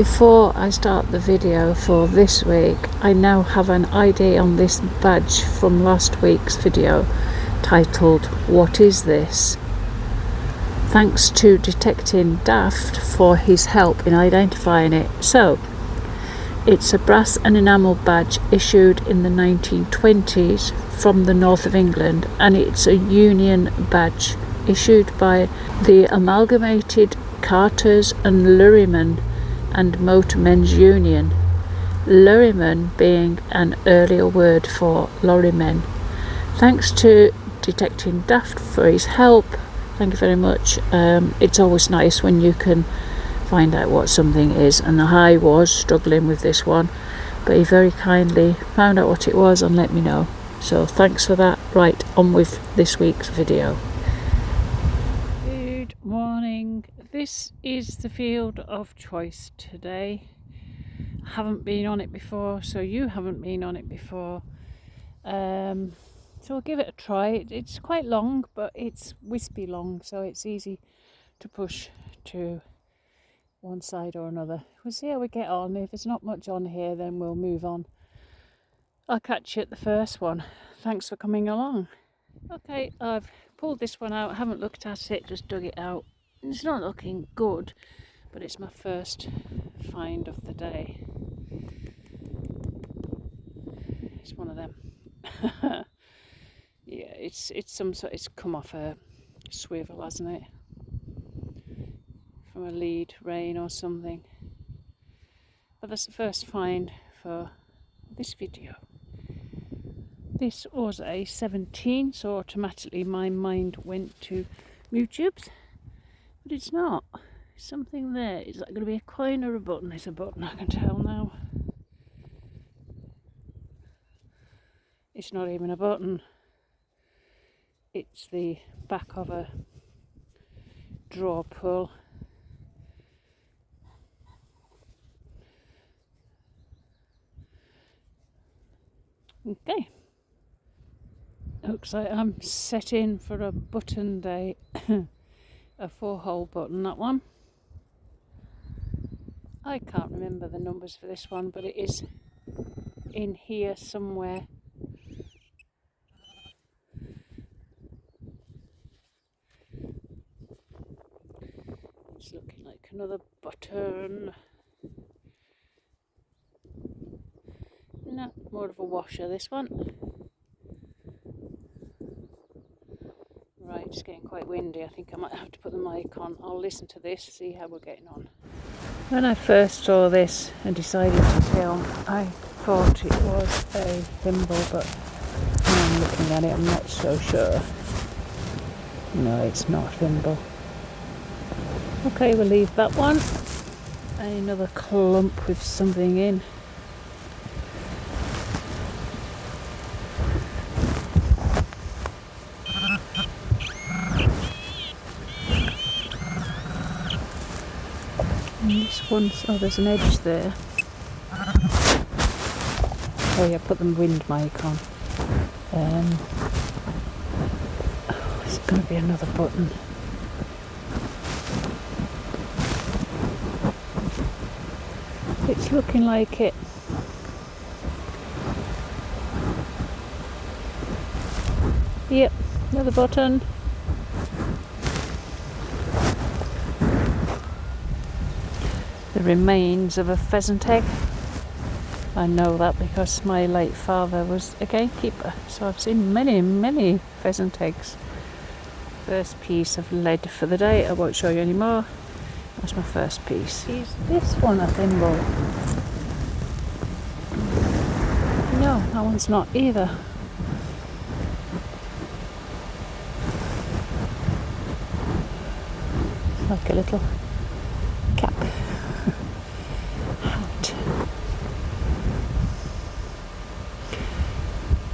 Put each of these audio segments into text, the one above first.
Before I start the video for this week, I now have an ID on this badge from last week's video titled "What is this?" Thanks to Detecting Daft for his help in identifying it. So, it's a brass and enamel badge issued in the 1920s from the north of England, and it's a union badge issued by the Amalgamated Carters and Lurrymen and Motormen's Union, lurrymen being an earlier word for lorrymen. Thanks to Detecting Daft for his help. Thank you very much. It's always nice when you can find out what something is, and I was struggling with this one, but he very kindly found out what it was and let me know. So thanks for that. Right, on with this week's video. Good morning. This is the field of choice today. I haven't been on it before, so you haven't been on it before. So we'll give it a try. It's quite long, but it's wispy long, so it's easy to push to one side or another. We'll see how we get on. If there's not much on here, then we'll move on. I'll catch you at the first one. Thanks for coming along. Okay, I've pulled this one out. I haven't looked at it, just dug it out. It's not looking good, but it's my first find of the day. It's one of them. Yeah, it's some sort. It's come off a swivel, hasn't it? From a lead rain or something. But that's the first find for this video. This was a 17, so automatically my mind went to YouTube's, but it's not. There's something there. Is that going to be a coin or a button? It's a button, I can tell now. It's not even a button. It's the back of a drawer pull. Okay. Looks like I'm set in for a button day. A 4-hole button, that one. I can't remember the numbers for this one, but it is in here somewhere. It's looking like another button. No, more of a washer, this one. Right, it's getting quite windy. I think I might have to put the mic on. I'll listen to this, see how we're getting on. When I first saw this and decided to film, I thought it was a thimble, but when I'm looking at it, I'm not so sure. No, it's not a thimble. Okay, we'll leave that one. Another clump with something in. And this one's, oh, there's an edge there. Oh yeah, put the wind mic on. Oh, is it going to be another button? It's looking like it. Yep, another button. The remains of a pheasant egg. I know that because my late father was a gamekeeper, so I've seen many pheasant eggs. First piece of lead for the day. I won't show you any more. That's my first piece. Is this one a thimble? No, that one's not either. It's like a little cap. Hat.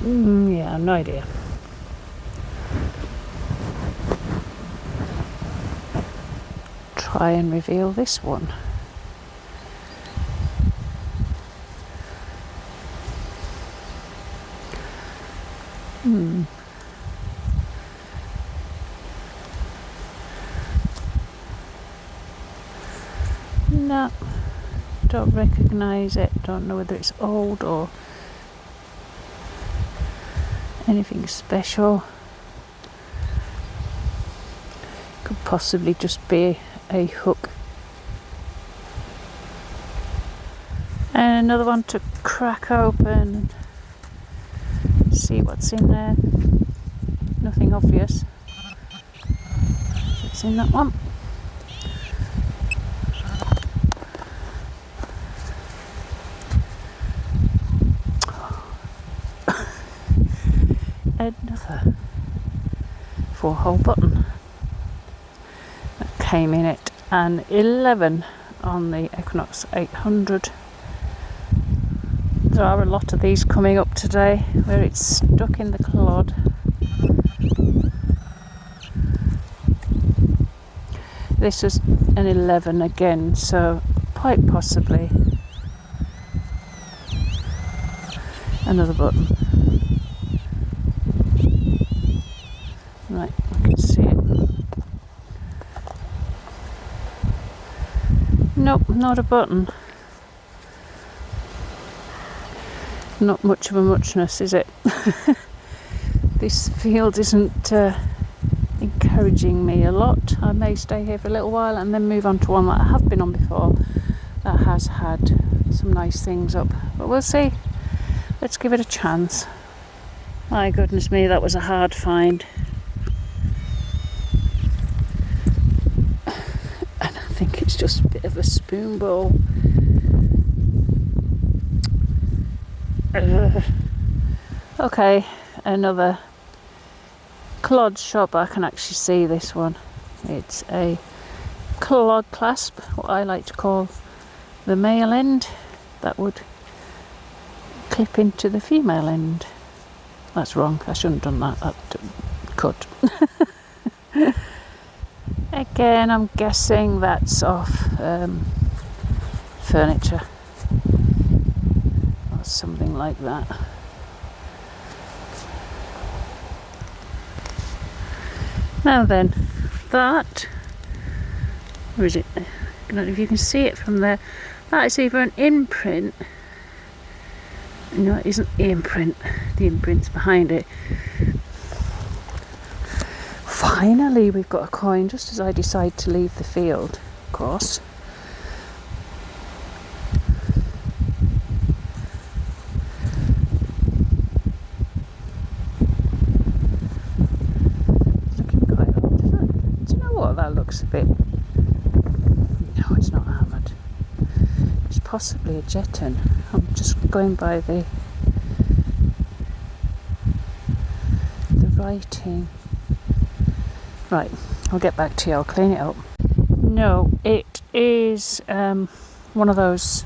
Yeah, no idea. Try and reveal this one. No. Don't recognise it, don't know whether it's old or anything special. Could possibly just be a hook. And another one to crack open and see what's in there. Nothing obvious. What's in that one? Another 4-hole button that came in at an 11 on the Equinox 800. There are a lot of these coming up today where it's stuck in the clod. This was an 11 again, so quite possibly another button. Right, I can see it. Nope, not a button. Not much of a muchness, is it? This field isn't encouraging me a lot. I may stay here for a little while and then move on to one that I have been on before that has had some nice things up, but we'll see. Let's give it a chance. My goodness me, that was a hard find. And I think it's just a bit of a spoon bowl. Okay, another clod shop. I can actually see this one. It's a clod clasp, what I like to call the male end, that would clip into the female end. That's wrong, I shouldn't have done that. That could. Again, I'm guessing that's off furniture or something like that. Now then, that, where is it? I don't know if you can see it from there. That is either an imprint. No, it isn't the imprint. The imprint's behind it. Finally, we've got a coin, just as I decide to leave the field, of course. That looks a bit, no, it's not hammered, it's possibly a jeton. I'm just going by the writing. Right, I'll get back to you, I'll clean it up. No, it is one of those,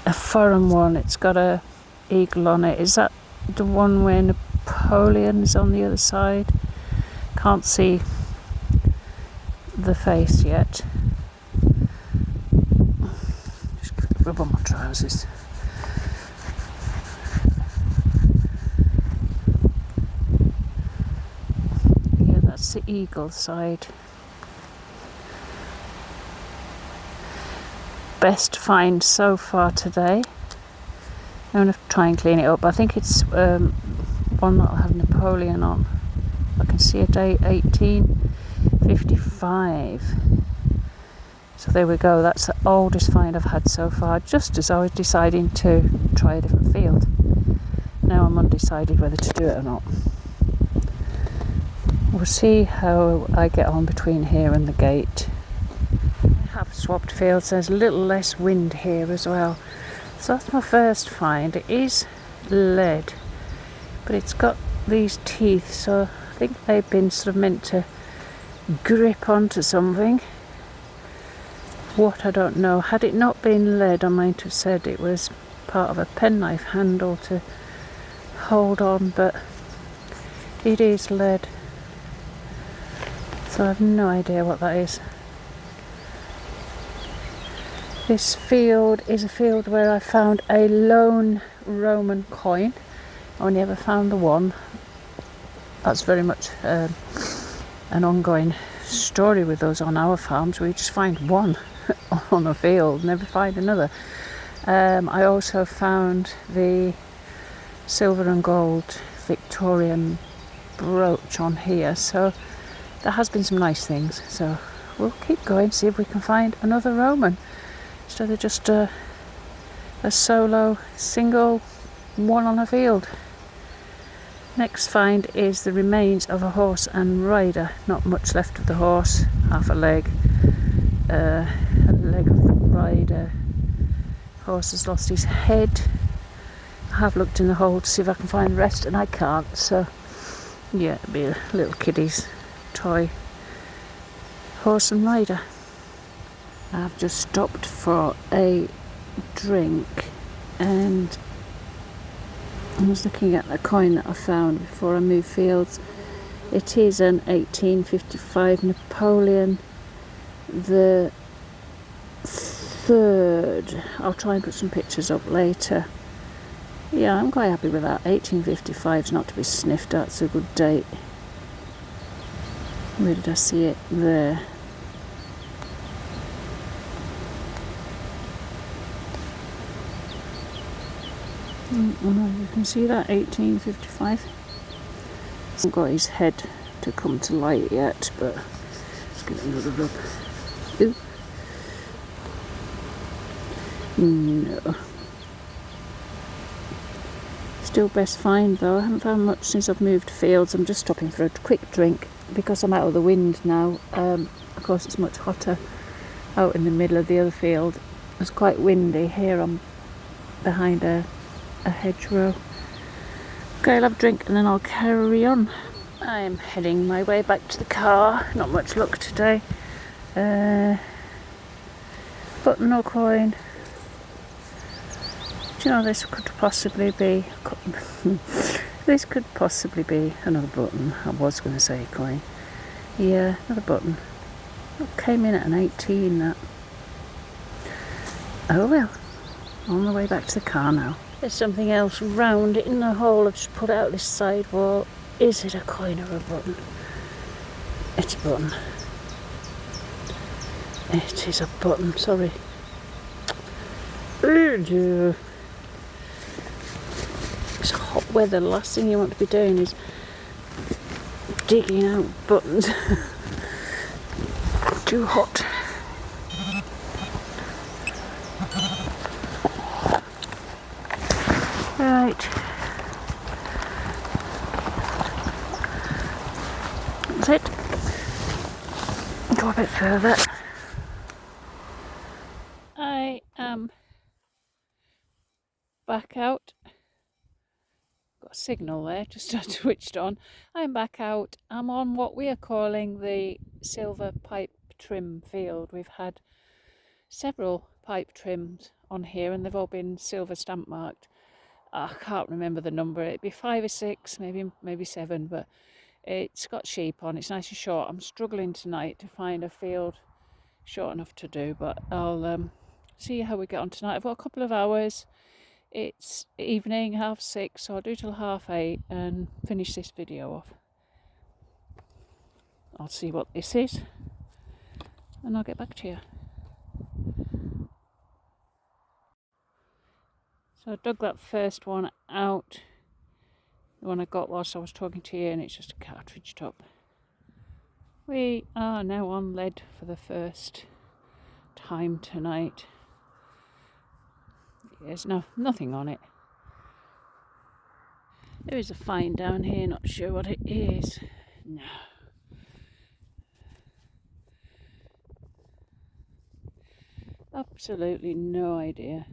a foreign one. It's got a eagle on it. Is that the one where Napoleon is on the other side? Can't see the face yet. Just rub on my trousers. Yeah, that's the eagle side. Best find so far today. I'm going to try and clean it up. I think it's one that'll have Napoleon on. I can see a date 1855. So there we go, that's the oldest find I've had so far, just as I was deciding to try a different field. Now I'm undecided whether to do it or not. We'll see how I get on between here and the gate. I have swapped fields, there's a little less wind here as well. So that's my first find. It is lead, but it's got these teeth, so I think they've been sort of meant to grip onto something. What, I don't know. Had it not been lead, I might have said it was part of a penknife handle to hold on, but it is lead, so I have no idea what that is. This field is a field where I found a lone Roman coin. I only ever found the one. That's very much an ongoing story with us on our farms. We just find one on a field, never find another. I also found the silver and gold Victorian brooch on here, so there has been some nice things. So we'll keep going, see if we can find another Roman instead of just a solo single one on a field. Next find is the remains of a horse and rider. Not much left of the horse, half a leg of the rider. Horse has lost his head. I have looked in the hole to see if I can find the rest, and I can't, so yeah, it'll be a little kiddie's toy horse and rider. I've just stopped for a drink, and I was looking at the coin that I found before I moved fields. It is an 1855 Napoleon the 3rd. I'll try and put some pictures up later. Yeah, I'm quite happy with that. 1855 is not to be sniffed at. It's a good date. Where did I see it? There. You can see that, 1855. Hasn't got his head to come to light yet, but let's give it another rub. Ooh. No. Still best find though. I haven't found much since I've moved fields. I'm just stopping for a quick drink because I'm out of the wind now. Of course it's much hotter out in the middle of the other field. It's quite windy. Here I'm behind a hedgerow. Okay, I'll have a drink and then I'll carry on. I'm heading my way back to the car. Not much luck today. Button or coin. Do you know, this could possibly be this could possibly be another button. I was going to say coin. Yeah, another button. It came in at an 18, that. Oh well. On the way back to the car now. There's something else round in the hole. I've just put out this side wall. Is it a coin or a button? It's a button. It is a button, sorry. It's hot weather. The last thing you want to be doing is digging out buttons. Too hot. Right. That's it. Go a bit further. I am back out. Got a signal there, just switched on. I'm back out. I'm on what we are calling the silver pipe trim field. We've had several pipe trims on here and they've all been silver stamp marked. I can't remember the number. It'd be 5 or 6, maybe 7, but it's got sheep on. It's nice and short. I'm struggling tonight to find a field short enough to do, but I'll see how we get on tonight. I've got a couple of hours. It's evening, 6:30, so I'll do till 8:30 and finish this video off. I'll see what this is and I'll get back to you. So I dug that first one out, the one I got whilst I was talking to you, and it's just a cartridge top. We are now on lead for the first time tonight. There's nothing on it. There is a find down here, not sure what it is. No. Absolutely no idea.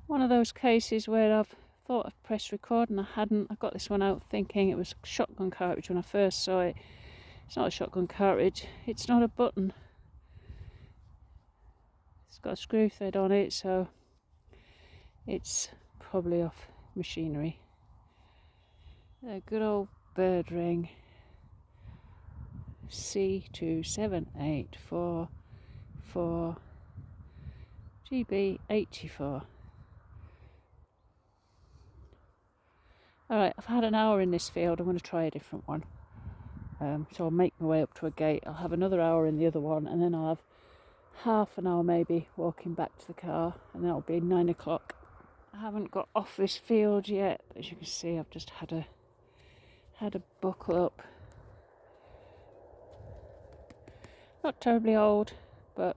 One of those cases where I've thought I've pressed record and I hadn't. I got this one out thinking it was a shotgun cartridge when I first saw it. It's not a shotgun cartridge. It's not a button. It's got a screw thread on it, so it's probably off machinery. A good old bird ring. C2784 for GB84. Alright, I've had an hour in this field. I'm going to try a different one. So I'll make my way up to a gate. I'll have another hour in the other one, and then I'll have half an hour maybe walking back to the car, and then it'll be 9 o'clock. I haven't got off this field yet. As you can see, I've just had a buckle up. Not terribly old, but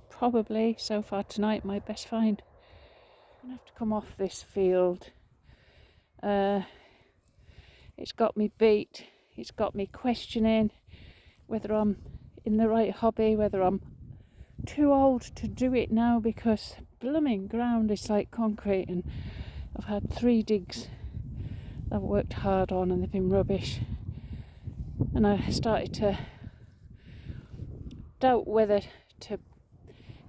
probably so far tonight my best find. I'm gonna have to come off this field. It's got me beat. It's got me questioning whether I'm in the right hobby, whether I'm too old to do it now, because blooming ground is like concrete, and I've had 3 digs I've worked hard on and they've been rubbish, and I started to doubt whether to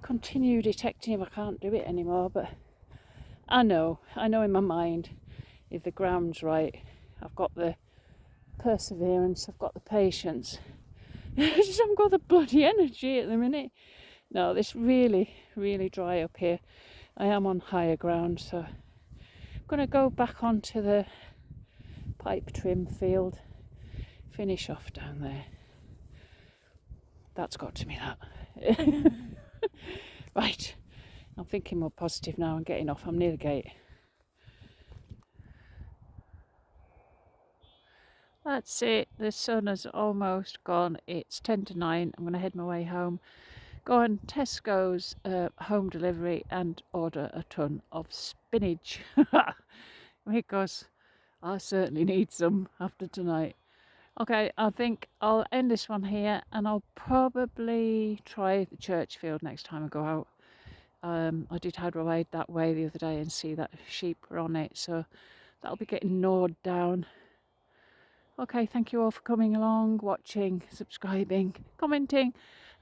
continue detecting if I can't do it anymore. But I know in my mind, if the ground's right, I've got the perseverance, I've got the patience. I just haven't got the bloody energy at the minute. No, it's really, really dry up here. I am on higher ground, so I'm going to go back onto the pipe trim field, finish off down there. That's got to be that. Right, I'm thinking more positive now and getting off. I'm near the gate. That's it, the sun has almost gone. It's 10 to 9. I'm going to head my way home, go on Tesco's home delivery and order a ton of spinach because I certainly need some after tonight. Okay, I think I'll end this one here, and I'll probably try the church field next time I go out. I did have a ride that way the other day and see that sheep were on it, so that'll be getting gnawed down. Okay, thank you all for coming along, watching, subscribing, commenting,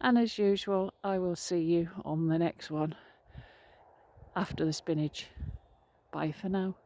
and as usual, I will see you on the next one after the spinach. Bye for now.